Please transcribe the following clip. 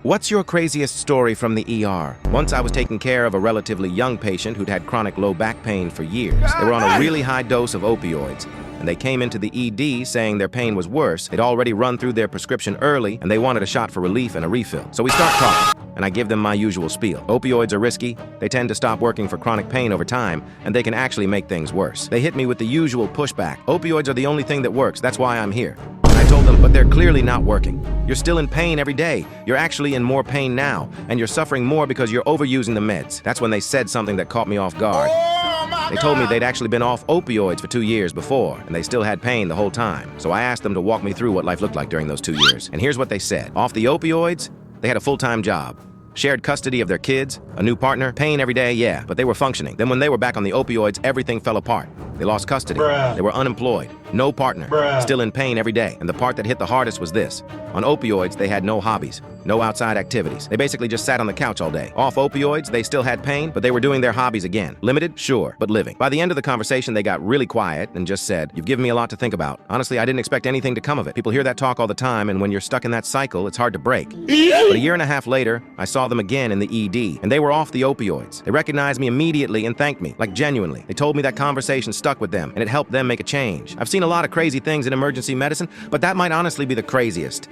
What's your craziest story from the ER? Once I was taking care of a relatively young patient who'd had chronic low back pain for years. They were on a really high dose of opioids, and they came into the ED saying their pain was worse. They'd already run through their prescription early, and they wanted a shot for relief and a refill. So we start talking, and I give them my usual spiel. Opioids are risky, they tend to stop working for chronic pain over time, and they can actually make things worse. They hit me with the usual pushback. Opioids are the only thing that works, that's why I'm here. I told them, but they're clearly not working. You're still in pain every day. You're actually in more pain now, and you're suffering more because you're overusing the meds. That's when they said something that caught me off guard. They told me they'd actually been off opioids for 2 years before, and they still had pain the whole time. So I asked them to walk me through what life looked like during those 2 years. And here's what they said. Off the opioids, they had a full-time job. Shared custody of their kids, a new partner, pain every day, yeah, but they were functioning. Then when they were back on the opioids, everything fell apart. They lost custody. They were unemployed. No partner. Still in pain every day. And the part that hit the hardest was this. On opioids, they had no hobbies, no outside activities. They basically just sat on the couch all day. Off opioids, they still had pain, but they were doing their hobbies again. Limited? Sure, but living. By the end of the conversation, they got really quiet and just said, "You've given me a lot to think about. Honestly, I didn't expect anything to come of it." People hear that talk all the time, and when you're stuck in that cycle, it's hard to break. But a year and a half later, I saw them again in the ED, and they were off the opioids. They recognized me immediately and thanked me, like genuinely. They told me that conversation stuck with them, and it helped them make a change. I've seen a lot of crazy things in emergency medicine, but that might honestly be the craziest.